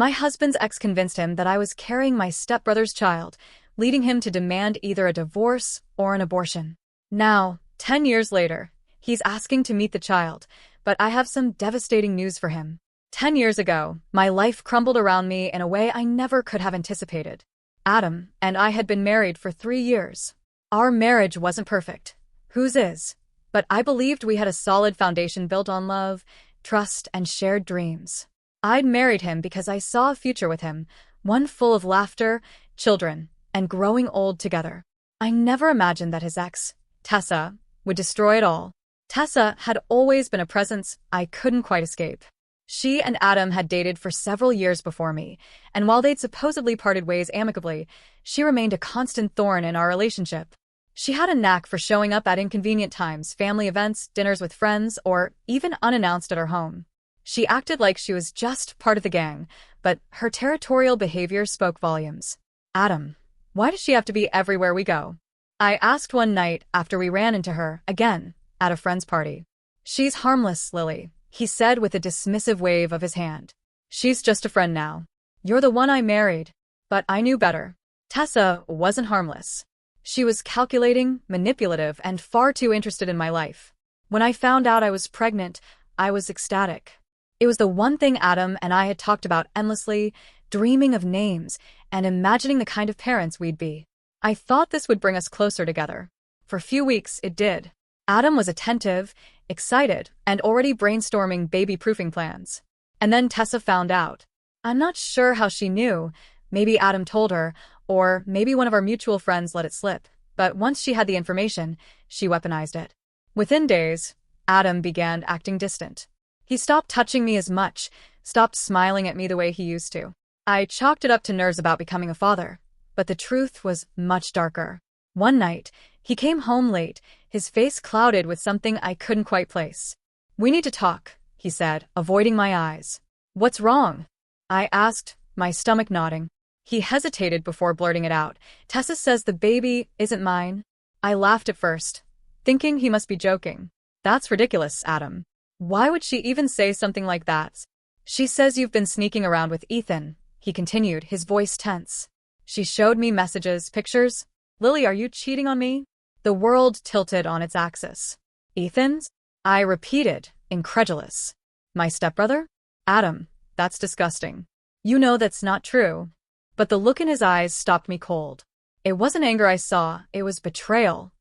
My husband's ex convinced him that I was carrying my stepbrother's child, leading him to demand either a divorce or an abortion. Now, 10 years later, he's asking to meet the child, but I have some devastating news for him. 10 years ago, my life crumbled around me in a way I never could have anticipated. Adam and I had been married for 3 years. Our marriage wasn't perfect. Whose is? But I believed we had a solid foundation built on love, trust, and shared dreams. I'd married him because I saw a future with him, one full of laughter, children, and growing old together. I never imagined that his ex, Tessa, would destroy it all. Tessa had always been a presence I couldn't quite escape. She and Adam had dated for several years before me, and while they'd supposedly parted ways amicably, she remained a constant thorn in our relationship. She had a knack for showing up at inconvenient times, family events, dinners with friends, or even unannounced at our home. She acted like she was just part of the gang, but her territorial behavior spoke volumes. Adam, why does she have to be everywhere we go? I asked one night after we ran into her, again, at a friend's party. She's harmless, Lily, he said with a dismissive wave of his hand. She's just a friend now. You're the one I married. But I knew better. Tessa wasn't harmless. She was calculating, manipulative, and far too interested in my life. When I found out I was pregnant, I was ecstatic. It was the one thing Adam and I had talked about endlessly, dreaming of names and imagining the kind of parents we'd be. I thought this would bring us closer together. For a few weeks, it did. Adam was attentive, excited, and already brainstorming baby-proofing plans. And then Tessa found out. I'm not sure how she knew. Maybe Adam told her, or maybe one of our mutual friends let it slip. But once she had the information, she weaponized it. Within days, Adam began acting distant. He stopped touching me as much, stopped smiling at me the way he used to. I chalked it up to nerves about becoming a father, but the truth was much darker. One night, he came home late, his face clouded with something I couldn't quite place. "We need to talk," he said, avoiding my eyes. "What's wrong?" I asked, my stomach nodding. He hesitated before blurting it out. "Tessa says the baby isn't mine." I laughed at first, thinking he must be joking. "That's ridiculous, Adam. Why would she even say something like that?" "She says you've been sneaking around with Ethan," he continued, his voice tense. "She showed me messages, pictures. Lily, are you cheating on me?" The world tilted on its axis. "Ethan's?" I repeated, incredulous. "My stepbrother? Adam, that's disgusting. You know that's not true." But the look in his eyes stopped me cold. It wasn't anger I saw, it was betrayal.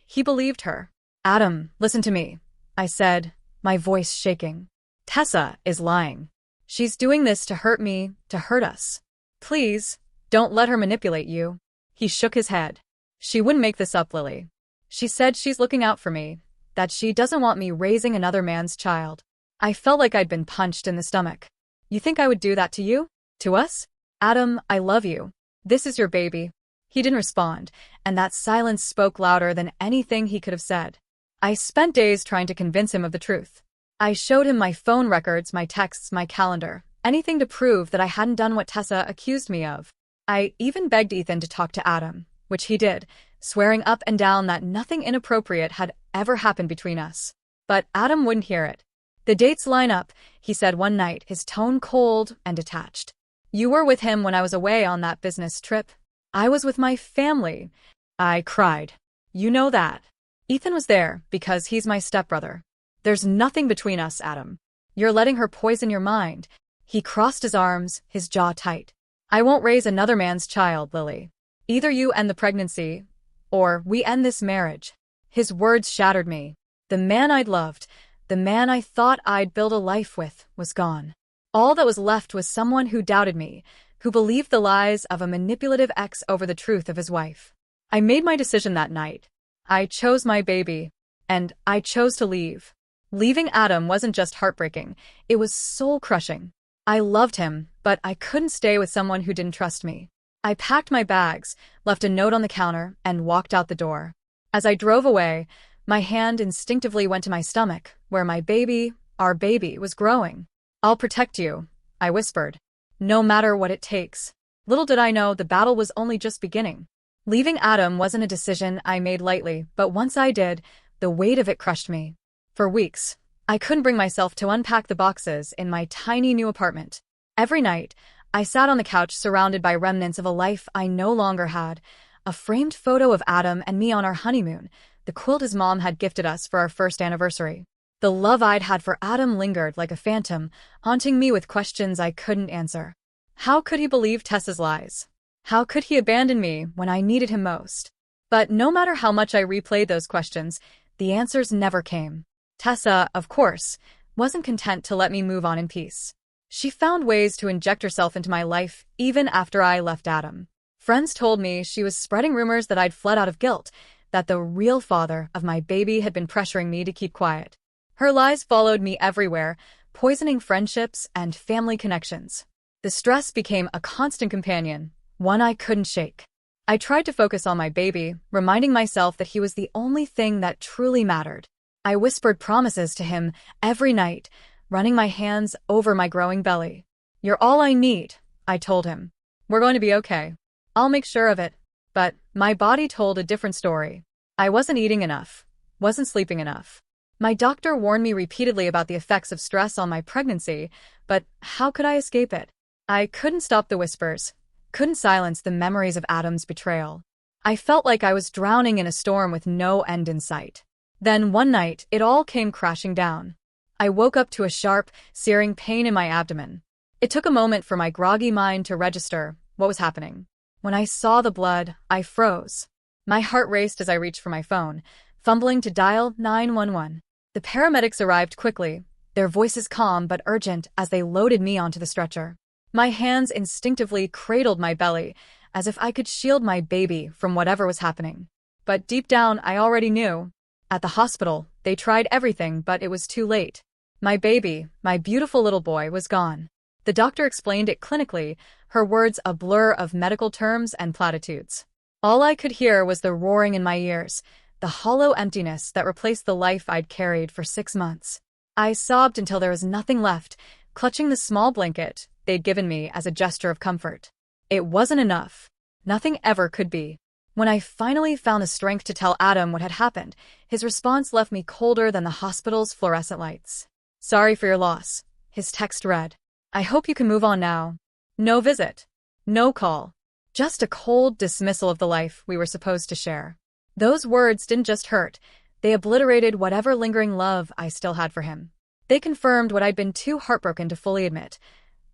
He believed her. "Adam, listen to me," I said, my voice shaking. "Tessa is lying. She's doing this to hurt me, to hurt us. Please, don't let her manipulate you." He shook his head. "She wouldn't make this up, Lily. She said she's looking out for me, that she doesn't want me raising another man's child." I felt like I'd been punched in the stomach. "You think I would do that to you? To us? Adam, I love you. This is your baby." He didn't respond, and that silence spoke louder than anything he could have said. I spent days trying to convince him of the truth. I showed him my phone records, my texts, my calendar, anything to prove that I hadn't done what Tessa accused me of. I even begged Ethan to talk to Adam, which he did, swearing up and down that nothing inappropriate had ever happened between us. But Adam wouldn't hear it. "The dates line up," he said one night, his tone cold and detached. "You were with him when I was away on that business trip." "I was with my family," I cried. "You know that." "Ethan was there because he's my stepbrother. There's nothing between us, Adam. You're letting her poison your mind." He crossed his arms, his jaw tight. "I won't raise another man's child, Lily. Either you end the pregnancy, or we end this marriage." His words shattered me. The man I'd loved, the man I thought I'd build a life with, was gone. All that was left was someone who doubted me, who believed the lies of a manipulative ex over the truth of his wife. I made my decision that night. I chose my baby, and I chose to leave. Leaving Adam wasn't just heartbreaking, it was soul-crushing. I loved him, but I couldn't stay with someone who didn't trust me. I packed my bags, left a note on the counter, and walked out the door. As I drove away, my hand instinctively went to my stomach, where my baby, our baby, was growing. "I'll protect you," I whispered. "No matter what it takes." Little did I know the battle was only just beginning. Leaving Adam wasn't a decision I made lightly, but once I did, the weight of it crushed me. For weeks, I couldn't bring myself to unpack the boxes in my tiny new apartment. Every night, I sat on the couch surrounded by remnants of a life I no longer had. A framed photo of Adam and me on our honeymoon, the quilt his mom had gifted us for our first anniversary. The love I'd had for Adam lingered like a phantom, haunting me with questions I couldn't answer. How could he believe Tessa's lies? How could he abandon me when I needed him most? But no matter how much I replayed those questions, the answers never came. Tessa, of course, wasn't content to let me move on in peace. She found ways to inject herself into my life even after I left Adam. Friends told me she was spreading rumors that I'd fled out of guilt, that the real father of my baby had been pressuring me to keep quiet. Her lies followed me everywhere, poisoning friendships and family connections. The stress became a constant companion, one I couldn't shake. I tried to focus on my baby, reminding myself that he was the only thing that truly mattered. I whispered promises to him every night, running my hands over my growing belly. "You're all I need," I told him. "We're going to be okay. I'll make sure of it." But my body told a different story. I wasn't eating enough, wasn't sleeping enough. My doctor warned me repeatedly about the effects of stress on my pregnancy, but how could I escape it? I couldn't stop the whispers, couldn't silence the memories of Adam's betrayal. I felt like I was drowning in a storm with no end in sight. Then one night, it all came crashing down. I woke up to a sharp, searing pain in my abdomen. It took a moment for my groggy mind to register what was happening. When I saw the blood, I froze. My heart raced as I reached for my phone, fumbling to dial 911. The paramedics arrived quickly, their voices calm but urgent as they loaded me onto the stretcher. My hands instinctively cradled my belly, as if I could shield my baby from whatever was happening. But deep down, I already knew. At the hospital, they tried everything, but it was too late. My baby, my beautiful little boy, was gone. The doctor explained it clinically, her words a blur of medical terms and platitudes. All I could hear was the roaring in my ears, the hollow emptiness that replaced the life I'd carried for 6 months. I sobbed until there was nothing left, clutching the small blanket they'd given me as a gesture of comfort. It wasn't enough. Nothing ever could be. When I finally found the strength to tell Adam what had happened, his response left me colder than the hospital's fluorescent lights. "Sorry for your loss," his text read. "I hope you can move on now. No visit. No call. Just a cold dismissal of the life we were supposed to share." Those words didn't just hurt. They obliterated whatever lingering love I still had for him. They confirmed what I'd been too heartbroken to fully admit.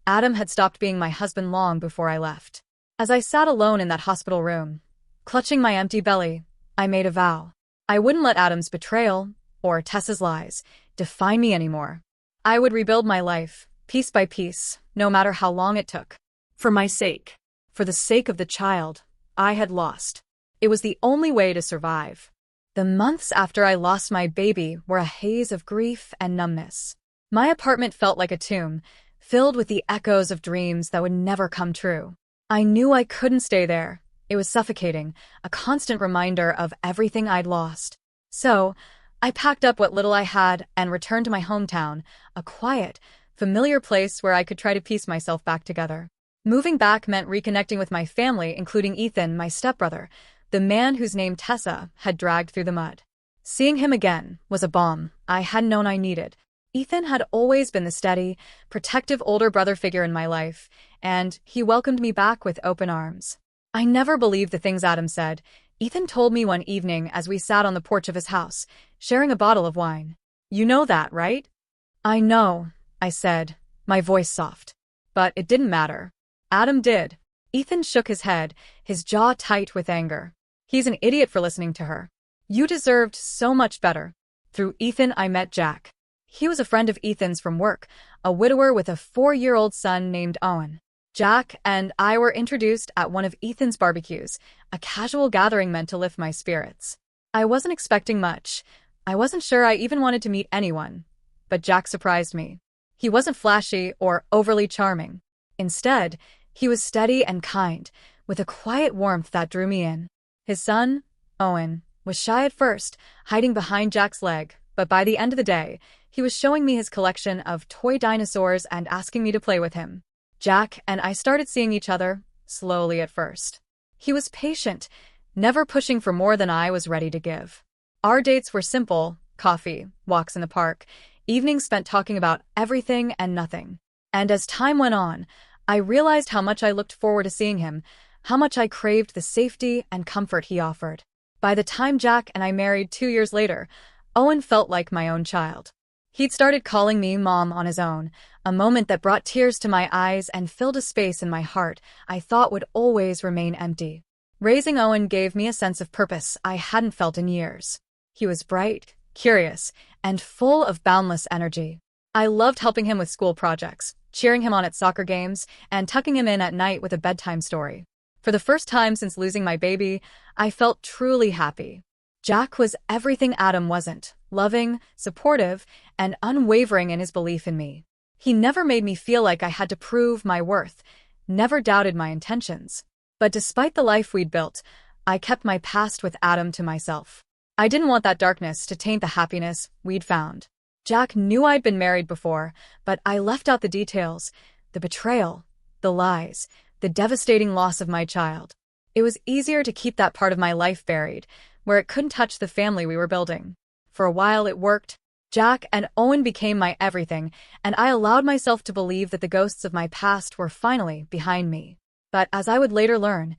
Adam had stopped being my husband long before I left. As I sat alone in that hospital room, clutching my empty belly, I made a vow. I wouldn't let Adam's betrayal, or Tessa's lies, define me anymore. I would rebuild my life, piece by piece, no matter how long it took. For my sake. For the sake of the child I had lost. It was the only way to survive. The months after I lost my baby were a haze of grief and numbness. My apartment felt like a tomb, filled with the echoes of dreams that would never come true. I knew I couldn't stay there. It was suffocating, a constant reminder of everything I'd lost. So, I packed up what little I had and returned to my hometown, a quiet, familiar place where I could try to piece myself back together. Moving back meant reconnecting with my family, including Ethan, my stepbrother, the man whose name Tessa had dragged through the mud. Seeing him again was a balm I hadn't known I needed. Ethan had always been the steady, protective older brother figure in my life, and he welcomed me back with open arms. I never believed the things Adam said. Ethan told me one evening as we sat on the porch of his house, sharing a bottle of wine. "You know that, right?" "I know," I said, my voice soft. But it didn't matter. Adam did. Ethan shook his head, his jaw tight with anger. "He's an idiot for listening to her. You deserved so much better." Through Ethan, I met Jack. He was a friend of Ethan's from work, a widower with a 4-year-old son named Owen. Jack and I were introduced at one of Ethan's barbecues, a casual gathering meant to lift my spirits. I wasn't expecting much. I wasn't sure I even wanted to meet anyone. But Jack surprised me. He wasn't flashy or overly charming. Instead, he was steady and kind, with a quiet warmth that drew me in. His son, Owen, was shy at first, hiding behind Jack's leg, but by the end of the day, he was showing me his collection of toy dinosaurs and asking me to play with him. Jack and I started seeing each other, slowly at first. He was patient, never pushing for more than I was ready to give. Our dates were simple: coffee, walks in the park, evenings spent talking about everything and nothing. And as time went on, I realized how much I looked forward to seeing him, how much I craved the safety and comfort he offered. By the time Jack and I married 2 years later, Owen felt like my own child. He'd started calling me Mom on his own, a moment that brought tears to my eyes and filled a space in my heart I thought would always remain empty. Raising Owen gave me a sense of purpose I hadn't felt in years. He was bright, curious, and full of boundless energy. I loved helping him with school projects, cheering him on at soccer games, and tucking him in at night with a bedtime story. For the first time since losing my baby, I felt truly happy. Jack was everything Adam wasn't: loving, supportive, and unwavering in his belief in me. He never made me feel like I had to prove my worth, never doubted my intentions. But despite the life we'd built, I kept my past with Adam to myself. I didn't want that darkness to taint the happiness we'd found. Jack knew I'd been married before, but I left out the details: the betrayal, the lies, the devastating loss of my child. It was easier to keep that part of my life buried, where it couldn't touch the family we were building. For a while it worked. Jack and Owen became my everything, and I allowed myself to believe that the ghosts of my past were finally behind me. But as I would later learn,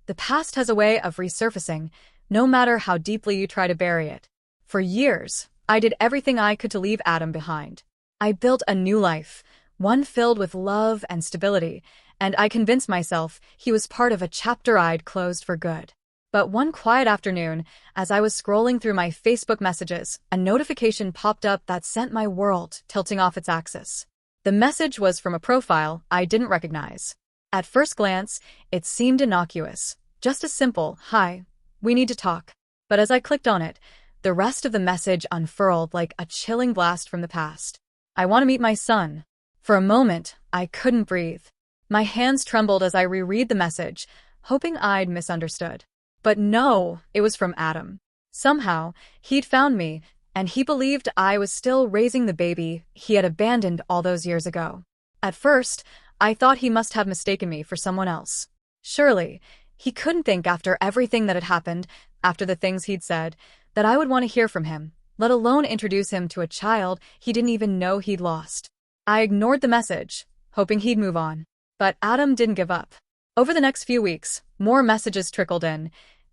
the past has a way of resurfacing, no matter how deeply you try to bury it. For years, I did everything I could to leave Adam behind. I built a new life, one filled with love and stability, and I convinced myself he was part of a chapter I'd closed for good. But one quiet afternoon, as I was scrolling through my Facebook messages, a notification popped up that sent my world tilting off its axis. The message was from a profile I didn't recognize. At first glance, it seemed innocuous, just a simple, "Hi, we need to talk." But as I clicked on it, the rest of the message unfurled like a chilling blast from the past. "I want to meet my son." For a moment, I couldn't breathe. My hands trembled as I reread the message, hoping I'd misunderstood. But no, it was from Adam. Somehow, he'd found me, and he believed I was still raising the baby he had abandoned all those years ago. At first, I thought he must have mistaken me for someone else. Surely, he couldn't think, after everything that had happened, after the things he'd said, that I would want to hear from him, let alone introduce him to a child he didn't even know he'd lost. I ignored the message, hoping he'd move on. But Adam didn't give up. Over the next few weeks, more messages trickled in,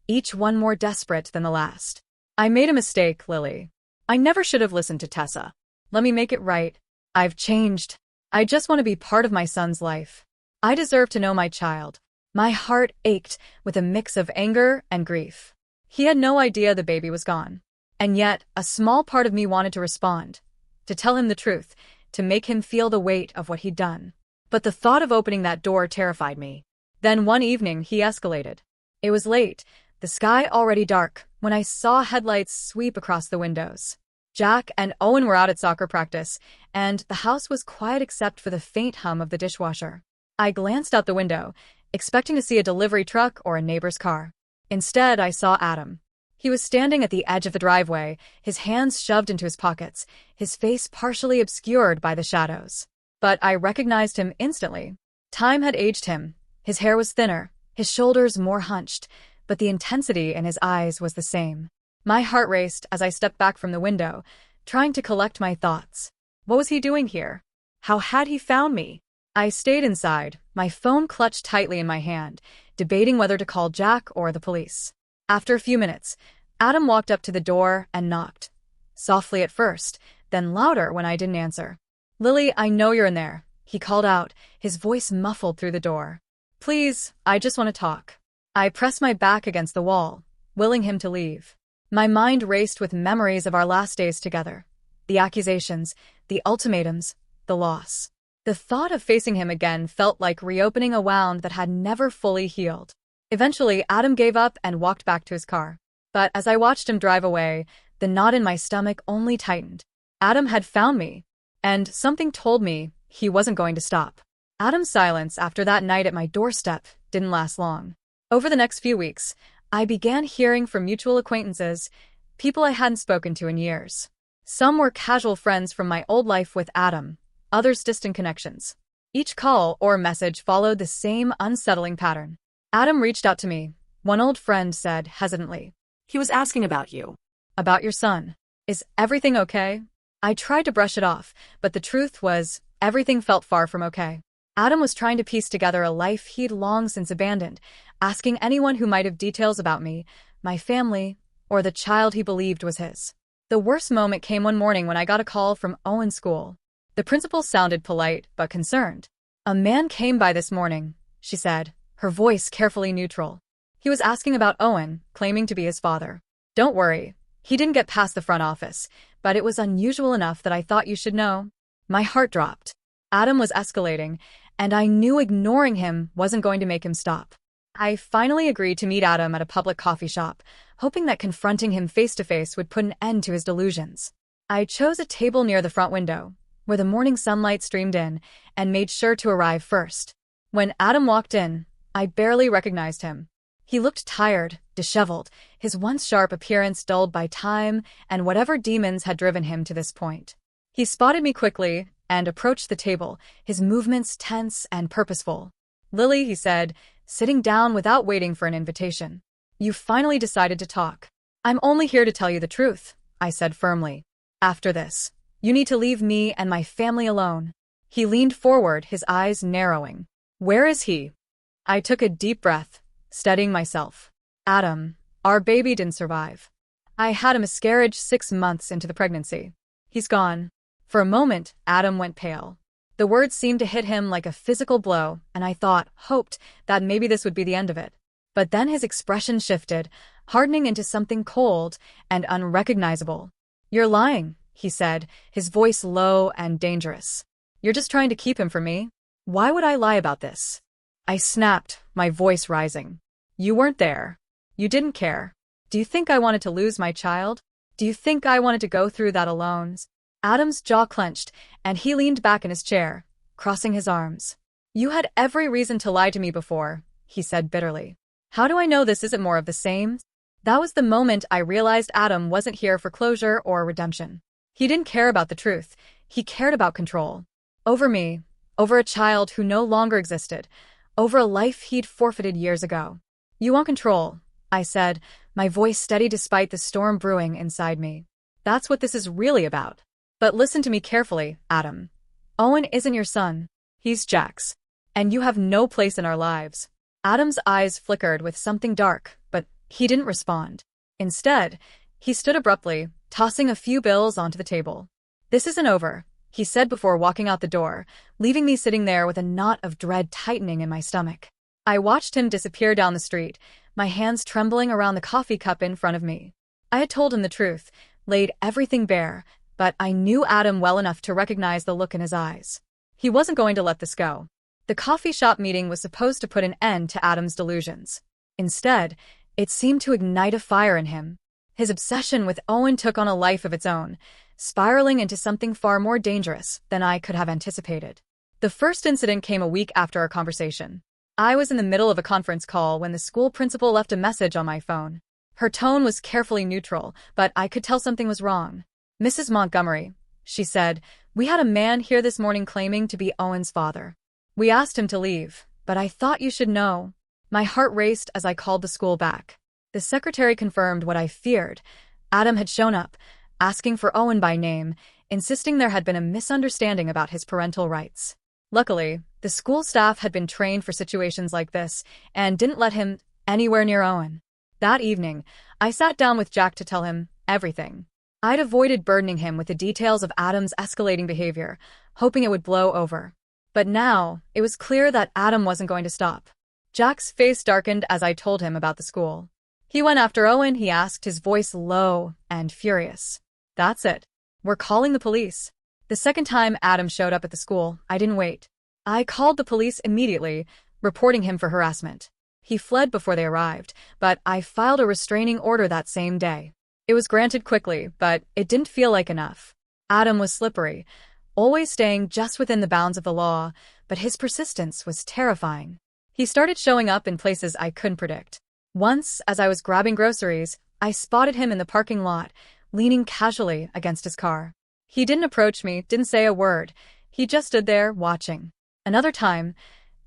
each one more desperate than the last. "I made a mistake, Lily. I never should have listened to Tessa. Let me make it right. I've changed. I just want to be part of my son's life. I deserve to know my child." My heart ached with a mix of anger and grief. He had no idea the baby was gone. And yet, a small part of me wanted to respond, to tell him the truth, to make him feel the weight of what he'd done. But the thought of opening that door terrified me. Then one evening, he escalated. It was late, the sky already dark, when I saw headlights sweep across the windows. Jack and Owen were out at soccer practice, and the house was quiet except for the faint hum of the dishwasher. I glanced out the window, expecting to see a delivery truck or a neighbor's car. Instead, I saw Adam. He was standing at the edge of the driveway, his hands shoved into his pockets, his face partially obscured by the shadows. But I recognized him instantly. Time had aged him. His hair was thinner, his shoulders more hunched, but the intensity in his eyes was the same. My heart raced as I stepped back from the window, trying to collect my thoughts. What was he doing here? How had he found me? I stayed inside, my phone clutched tightly in my hand, debating whether to call Jack or the police. After a few minutes, Adam walked up to the door and knocked. Softly at first, then louder when I didn't answer. "Lily, I know you're in there," he called out, his voice muffled through the door. "Please, I just want to talk." I pressed my back against the wall, willing him to leave. My mind raced with memories of our last days together. The accusations, the ultimatums, the loss. The thought of facing him again felt like reopening a wound that had never fully healed. Eventually, Adam gave up and walked back to his car. But as I watched him drive away, the knot in my stomach only tightened. Adam had found me, and something told me he wasn't going to stop. Adam's silence after that night at my doorstep didn't last long. Over the next few weeks, I began hearing from mutual acquaintances, people I hadn't spoken to in years. Some were casual friends from my old life with Adam, others distant connections. Each call or message followed the same unsettling pattern. Adam reached out to me, one old friend said hesitantly. "He was asking about you." "About your son. Is everything okay?" I tried to brush it off, but the truth was, everything felt far from okay. Adam was trying to piece together a life he'd long since abandoned, asking anyone who might have details about me, my family, or the child he believed was his. The worst moment came one morning when I got a call from Owen's school. The principal sounded polite but concerned. "A man came by this morning," she said, her voice carefully neutral. "He was asking about Owen, claiming to be his father. Don't worry, he didn't get past the front office, but it was unusual enough that I thought you should know." My heart dropped. Adam was escalating, and I knew ignoring him wasn't going to make him stop. I finally agreed to meet Adam at a public coffee shop, hoping that confronting him face-to-face would put an end to his delusions. I chose a table near the front window, where the morning sunlight streamed in, and made sure to arrive first. When Adam walked in, I barely recognized him. He looked tired, disheveled, his once sharp appearance dulled by time and whatever demons had driven him to this point. He spotted me quickly and approached the table, his movements tense and purposeful. "Lily," he said, sitting down without waiting for an invitation. "You finally decided to talk." "I'm only here to tell you the truth," I said firmly. "After this, you need to leave me and my family alone." He leaned forward, his eyes narrowing. "Where is he?" I took a deep breath, steadying myself. "Adam, our baby didn't survive. I had a miscarriage 6 months into the pregnancy. He's gone." For a moment, Adam went pale. The words seemed to hit him like a physical blow, and I hoped that maybe this would be the end of it. But then his expression shifted, hardening into something cold and unrecognizable. "You're lying," he said, his voice low and dangerous. "You're just trying to keep him from me." "Why would I lie about this?" I snapped, my voice rising. "You weren't there. You didn't care. Do you think I wanted to lose my child? Do you think I wanted to go through that alone?" Adam's jaw clenched, and he leaned back in his chair, crossing his arms. "You had every reason to lie to me before," he said bitterly. "How do I know this isn't more of the same?" That was the moment I realized Adam wasn't here for closure or redemption. He didn't care about the truth. He cared about control. Over me, over a child who no longer existed, over a life he'd forfeited years ago. "You want control," I said, my voice steady despite the storm brewing inside me. "That's what this is really about. But listen to me carefully, Adam. Owen isn't your son. He's Jack's. And you have no place in our lives." Adam's eyes flickered with something dark, but he didn't respond. Instead, he stood abruptly, tossing a few bills onto the table. "This isn't over," he said before walking out the door, leaving me sitting there with a knot of dread tightening in my stomach. I watched him disappear down the street, my hands trembling around the coffee cup in front of me. I had told him the truth, laid everything bare, but I knew Adam well enough to recognize the look in his eyes. He wasn't going to let this go. The coffee shop meeting was supposed to put an end to Adam's delusions. Instead, it seemed to ignite a fire in him. His obsession with Owen took on a life of its own, spiraling into something far more dangerous than I could have anticipated. The first incident came a week after our conversation. I was in the middle of a conference call when the school principal left a message on my phone. Her tone was carefully neutral, but I could tell something was wrong. "Mrs. Montgomery," she said, "we had a man here this morning claiming to be Owen's father. We asked him to leave, but I thought you should know." My heart raced as I called the school back. The secretary confirmed what I feared. Adam had shown up, asking for Owen by name, insisting there had been a misunderstanding about his parental rights. Luckily, the school staff had been trained for situations like this and didn't let him anywhere near Owen. That evening, I sat down with Jack to tell him everything. I'd avoided burdening him with the details of Adam's escalating behavior, hoping it would blow over. But now, it was clear that Adam wasn't going to stop. Jack's face darkened as I told him about the school. "He went after Owen?" he asked, his voice low and furious. "That's it. We're calling the police." The second time Adam showed up at the school, I didn't wait. I called the police immediately, reporting him for harassment. He fled before they arrived, but I filed a restraining order that same day. It was granted quickly, but it didn't feel like enough. Adam was slippery, always staying just within the bounds of the law, but his persistence was terrifying. He started showing up in places I couldn't predict. Once, as I was grabbing groceries, I spotted him in the parking lot, leaning casually against his car. He didn't approach me, didn't say a word. He just stood there, watching. Another time,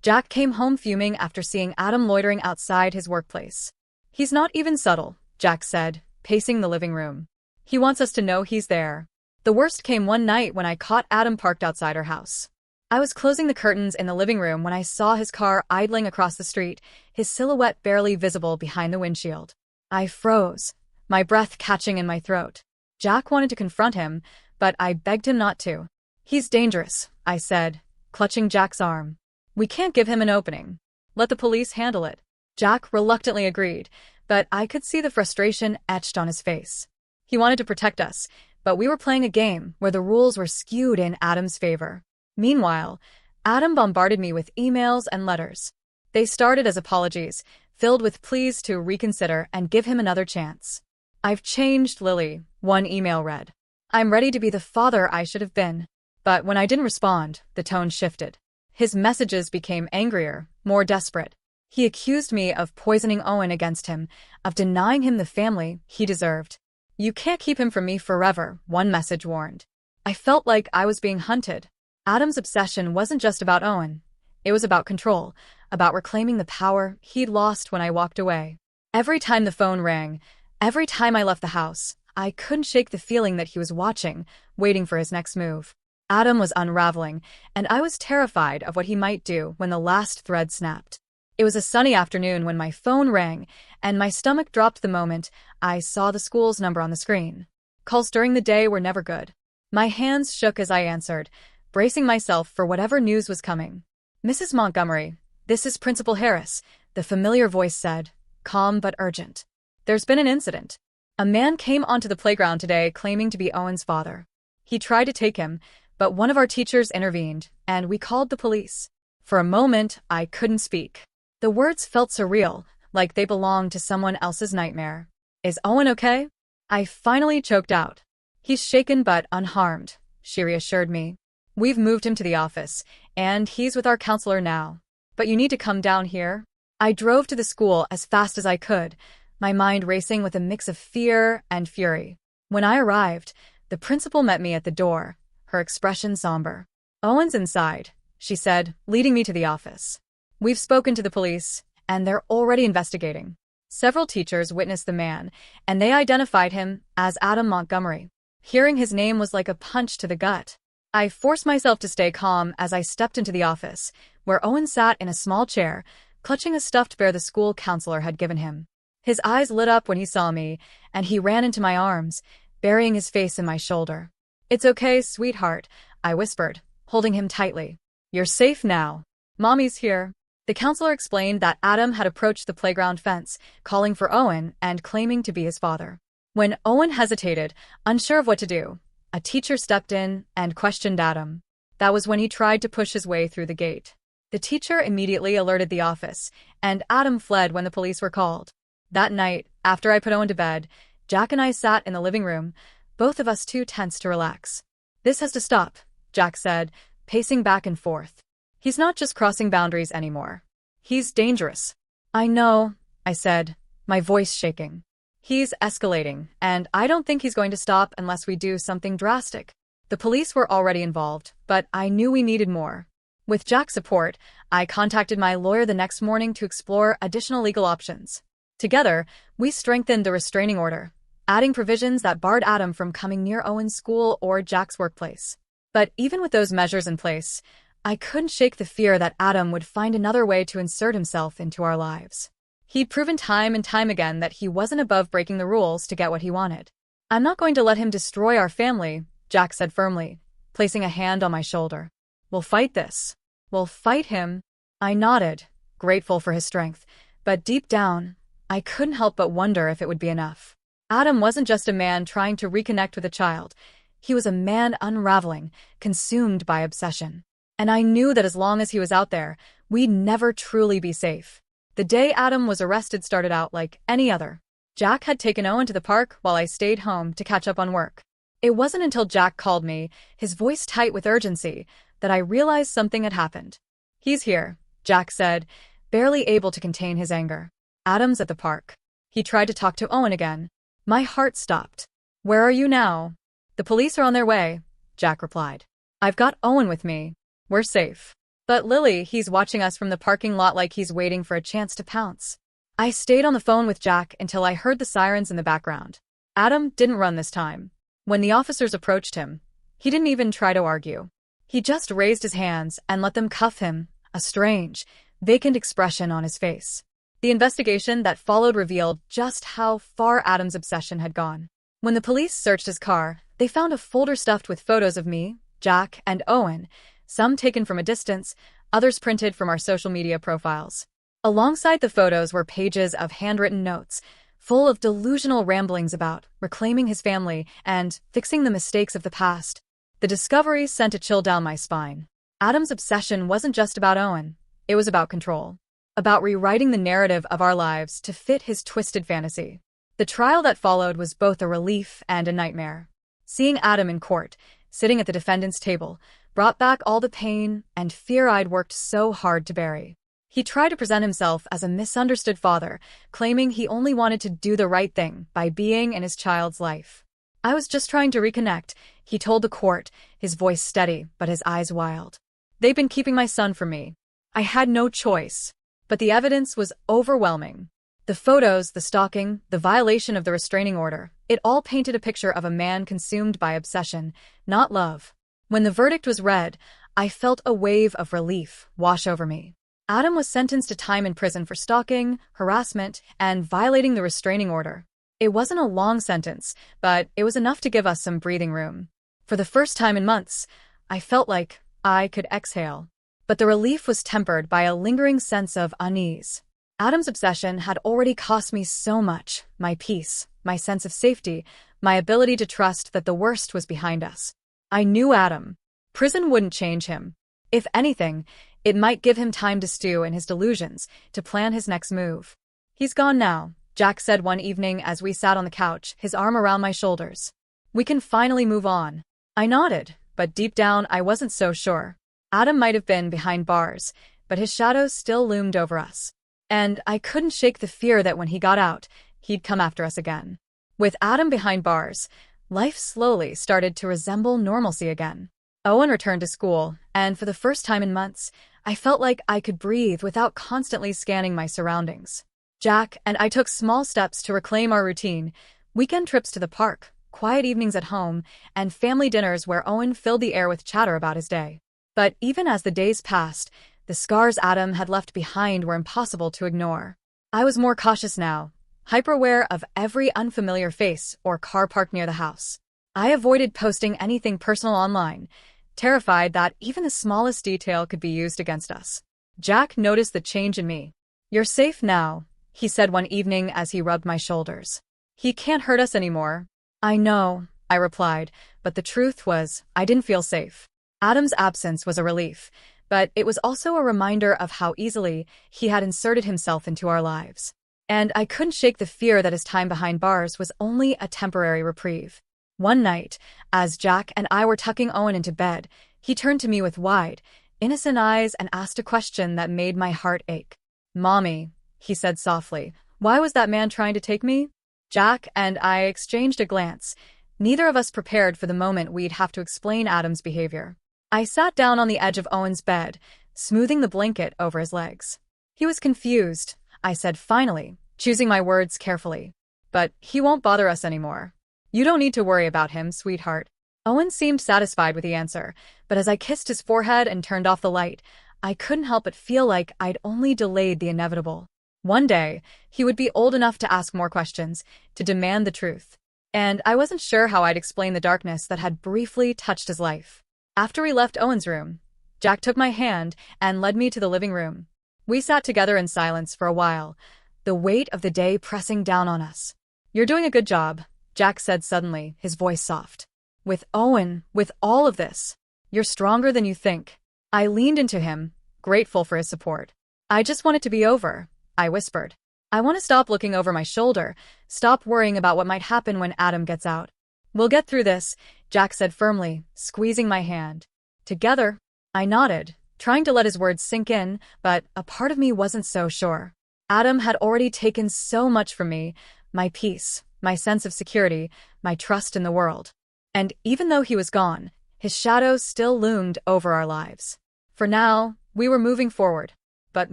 Jack came home fuming after seeing Adam loitering outside his workplace. "He's not even subtle," Jack said, pacing the living room. "He wants us to know he's there." The worst came one night when I caught Adam parked outside our house. I was closing the curtains in the living room when I saw his car idling across the street, his silhouette barely visible behind the windshield. I froze, my breath catching in my throat. Jack wanted to confront him, but I begged him not to. "He's dangerous," I said, clutching Jack's arm. "We can't give him an opening. Let the police handle it." Jack reluctantly agreed, but I could see the frustration etched on his face. He wanted to protect us, but we were playing a game where the rules were skewed in Adam's favor. Meanwhile, Adam bombarded me with emails and letters. They started as apologies, filled with pleas to reconsider and give him another chance. "I've changed, Lily," one email read. "I'm ready to be the father I should have been." But when I didn't respond, the tone shifted. His messages became angrier, more desperate. He accused me of poisoning Owen against him, of denying him the family he deserved. "You can't keep him from me forever," one message warned. I felt like I was being hunted. Adam's obsession wasn't just about Owen. It was about control, about reclaiming the power he'd lost when I walked away. Every time the phone rang, every time I left the house, I couldn't shake the feeling that he was watching, waiting for his next move. Adam was unraveling, and I was terrified of what he might do when the last thread snapped. It was a sunny afternoon when my phone rang, and my stomach dropped the moment I saw the school's number on the screen. Calls during the day were never good. My hands shook as I answered, bracing myself for whatever news was coming. "Mrs. Montgomery, this is Principal Harris," the familiar voice said, calm but urgent. "There's been an incident. A man came onto the playground today claiming to be Owen's father. He tried to take him, but one of our teachers intervened, and we called the police." For a moment, I couldn't speak. The words felt surreal, like they belonged to someone else's nightmare. "Is Owen okay?" I finally choked out. "He's shaken but unharmed," she reassured me. "We've moved him to the office, and he's with our counselor now. But you need to come down here." I drove to the school as fast as I could, my mind racing with a mix of fear and fury. When I arrived, the principal met me at the door, her expression somber. "Owen's inside," she said, leading me to the office. "We've spoken to the police, and they're already investigating." Several teachers witnessed the man, and they identified him as Adam Montgomery. Hearing his name was like a punch to the gut. I forced myself to stay calm as I stepped into the office, where Owen sat in a small chair, clutching a stuffed bear the school counselor had given him. His eyes lit up when he saw me, and he ran into my arms, burying his face in my shoulder. "It's okay, sweetheart," I whispered, holding him tightly. "You're safe now. Mommy's here." The counselor explained that Adam had approached the playground fence, calling for Owen and claiming to be his father. When Owen hesitated, unsure of what to do, a teacher stepped in and questioned Adam. That was when he tried to push his way through the gate. The teacher immediately alerted the office, and Adam fled when the police were called. That night, after I put Owen to bed, Jack and I sat in the living room, both of us too tense to relax. "This has to stop," Jack said, pacing back and forth. "He's not just crossing boundaries anymore. He's dangerous." "I know," I said, my voice shaking. "He's escalating, and I don't think he's going to stop unless we do something drastic." The police were already involved, but I knew we needed more. With Jack's support, I contacted my lawyer the next morning to explore additional legal options. Together, we strengthened the restraining order, adding provisions that barred Adam from coming near Owen's school or Jack's workplace. But even with those measures in place, I couldn't shake the fear that Adam would find another way to insert himself into our lives. He'd proven time and time again that he wasn't above breaking the rules to get what he wanted. "I'm not going to let him destroy our family," Jack said firmly, placing a hand on my shoulder. "We'll fight this. We'll fight him." I nodded, grateful for his strength, but deep down, I couldn't help but wonder if it would be enough. Adam wasn't just a man trying to reconnect with a child. He was a man unraveling, consumed by obsession. And I knew that as long as he was out there, we'd never truly be safe. The day Adam was arrested started out like any other. Jack had taken Owen to the park while I stayed home to catch up on work. It wasn't until Jack called me, his voice tight with urgency, that I realized something had happened. "He's here," Jack said, barely able to contain his anger. "Adam's at the park." He tried to talk to Owen again. My heart stopped. "Where are you now?" "The police are on their way," Jack replied. "I've got Owen with me. We're safe." "But Lily, he's watching us from the parking lot like he's waiting for a chance to pounce." I stayed on the phone with Jack until I heard the sirens in the background. Adam didn't run this time. When the officers approached him, he didn't even try to argue. He just raised his hands and let them cuff him, a strange, vacant expression on his face. The investigation that followed revealed just how far Adam's obsession had gone. When the police searched his car, they found a folder stuffed with photos of me, Jack, and Owen, some taken from a distance, others printed from our social media profiles. Alongside the photos were pages of handwritten notes, full of delusional ramblings about reclaiming his family and fixing the mistakes of the past. The discovery sent a chill down my spine. Adam's obsession wasn't just about Owen. It was about control. About rewriting the narrative of our lives to fit his twisted fantasy. The trial that followed was both a relief and a nightmare. Seeing Adam in court, sitting at the defendant's table, brought back all the pain and fear I'd worked so hard to bury. He tried to present himself as a misunderstood father, claiming he only wanted to do the right thing by being in his child's life. I was just trying to reconnect, he told the court, his voice steady but his eyes wild. They've been keeping my son from me. I had no choice. But the evidence was overwhelming. The photos, the stalking, the violation of the restraining order, it all painted a picture of a man consumed by obsession, not love. When the verdict was read, I felt a wave of relief wash over me. Adam was sentenced to time in prison for stalking, harassment, and violating the restraining order. It wasn't a long sentence, but it was enough to give us some breathing room. For the first time in months, I felt like I could exhale. But the relief was tempered by a lingering sense of unease. Adam's obsession had already cost me so much, my peace, my sense of safety, my ability to trust that the worst was behind us. I knew Adam. Prison wouldn't change him. If anything, it might give him time to stew in his delusions, to plan his next move. He's gone now, Jack said one evening as we sat on the couch, his arm around my shoulders. We can finally move on. I nodded, but deep down I wasn't so sure. Adam might have been behind bars, but his shadow still loomed over us. And I couldn't shake the fear that when he got out, he'd come after us again. With Adam behind bars, life slowly started to resemble normalcy again. Owen returned to school, and for the first time in months, I felt like I could breathe without constantly scanning my surroundings. Jack and I took small steps to reclaim our routine, weekend trips to the park, quiet evenings at home, and family dinners where Owen filled the air with chatter about his day. But even as the days passed, the scars Adam had left behind were impossible to ignore. I was more cautious now, hyper-aware of every unfamiliar face or car parked near the house. I avoided posting anything personal online, terrified that even the smallest detail could be used against us. Jack noticed the change in me. "You're safe now," he said one evening as he rubbed my shoulders. "He can't hurt us anymore." "I know," I replied, but the truth was, I didn't feel safe. Adam's absence was a relief, but it was also a reminder of how easily he had inserted himself into our lives. And I couldn't shake the fear that his time behind bars was only a temporary reprieve. One night, as Jack and I were tucking Owen into bed, he turned to me with wide, innocent eyes and asked a question that made my heart ache. "Mommy," he said softly, "why was that man trying to take me?" Jack and I exchanged a glance, neither of us prepared for the moment we'd have to explain Adam's behavior. I sat down on the edge of Owen's bed, smoothing the blanket over his legs. "He was confused," I said finally, choosing my words carefully. "But he won't bother us anymore. You don't need to worry about him, sweetheart." Owen seemed satisfied with the answer, but as I kissed his forehead and turned off the light, I couldn't help but feel like I'd only delayed the inevitable. One day, he would be old enough to ask more questions, to demand the truth. And I wasn't sure how I'd explain the darkness that had briefly touched his life. After we left Owen's room, Jack took my hand and led me to the living room. We sat together in silence for a while, the weight of the day pressing down on us. "You're doing a good job," Jack said suddenly, his voice soft. "With Owen, with all of this, you're stronger than you think." I leaned into him, grateful for his support. "I just want it to be over," I whispered. "I want to stop looking over my shoulder, stop worrying about what might happen when Adam gets out." "We'll get through this," Jack said firmly, squeezing my hand. "Together?" I nodded, trying to let his words sink in, but a part of me wasn't so sure. Adam had already taken so much from me, my peace, my sense of security, my trust in the world. And even though he was gone, his shadow still loomed over our lives. For now, we were moving forward. But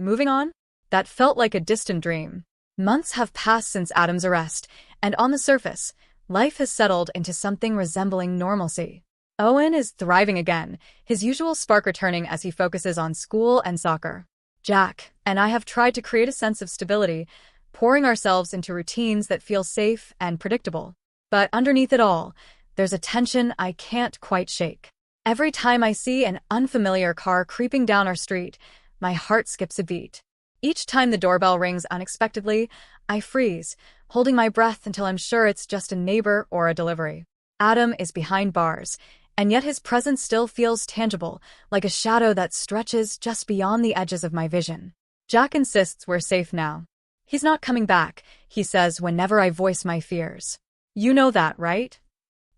moving on? That felt like a distant dream. Months have passed since Adam's arrest, and on the surface, life has settled into something resembling normalcy. Owen is thriving again, his usual spark returning as he focuses on school and soccer. Jack and I have tried to create a sense of stability, pouring ourselves into routines that feel safe and predictable. But underneath it all, there's a tension I can't quite shake. Every time I see an unfamiliar car creeping down our street, my heart skips a beat. Each time the doorbell rings unexpectedly, I freeze, holding my breath until I'm sure it's just a neighbor or a delivery. Adam is behind bars, and yet his presence still feels tangible, like a shadow that stretches just beyond the edges of my vision. Jack insists we're safe now. He's not coming back, he says whenever I voice my fears. You know that, right?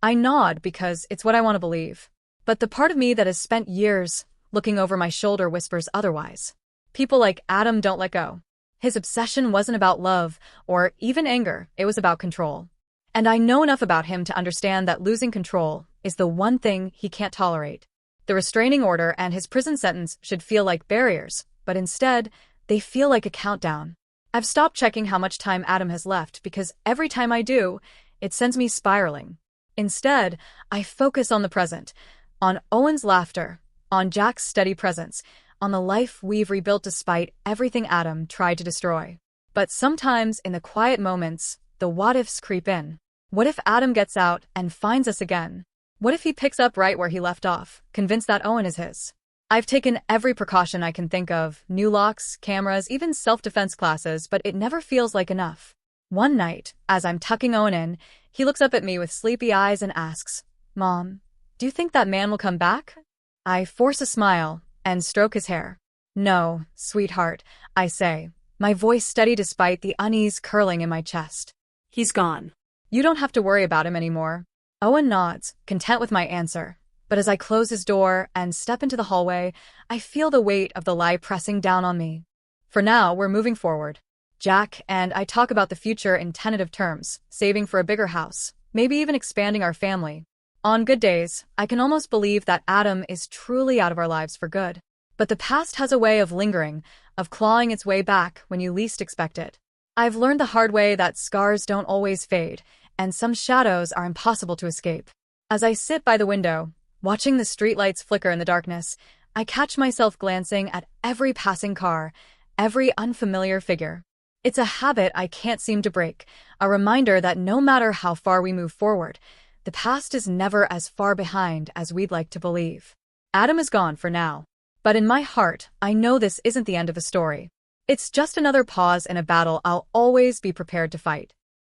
I nod because it's what I want to believe. But the part of me that has spent years looking over my shoulder whispers otherwise. People like Adam don't let go. His obsession wasn't about love or even anger, it was about control. And I know enough about him to understand that losing control is the one thing he can't tolerate. The restraining order and his prison sentence should feel like barriers, but instead, they feel like a countdown. I've stopped checking how much time Adam has left because every time I do, it sends me spiraling. Instead, I focus on the present, on Owen's laughter, on Jack's steady presence, on the life we've rebuilt despite everything Adam tried to destroy. But sometimes, in the quiet moments, the what-ifs creep in. What if Adam gets out and finds us again? What if he picks up right where he left off, convinced that Owen is his? I've taken every precaution I can think of, new locks, cameras, even self-defense classes, but it never feels like enough. One night, as I'm tucking Owen in, he looks up at me with sleepy eyes and asks, "Mom, do you think that man will come back?" I force a smile and stroke his hair. "No, sweetheart," I say, my voice steady despite the unease curling in my chest. "He's gone. You don't have to worry about him anymore." Owen nods, content with my answer. But as I close his door and step into the hallway, I feel the weight of the lie pressing down on me. For now, we're moving forward. Jack and I talk about the future in tentative terms, saving for a bigger house, maybe even expanding our family. On good days, I can almost believe that Adam is truly out of our lives for good. But the past has a way of lingering, of clawing its way back when you least expect it. I've learned the hard way that scars don't always fade, and some shadows are impossible to escape. As I sit by the window, watching the streetlights flicker in the darkness, I catch myself glancing at every passing car, every unfamiliar figure. It's a habit I can't seem to break, a reminder that no matter how far we move forward, the past is never as far behind as we'd like to believe. Adam is gone for now. But in my heart, I know this isn't the end of the story. It's just another pause in a battle I'll always be prepared to fight.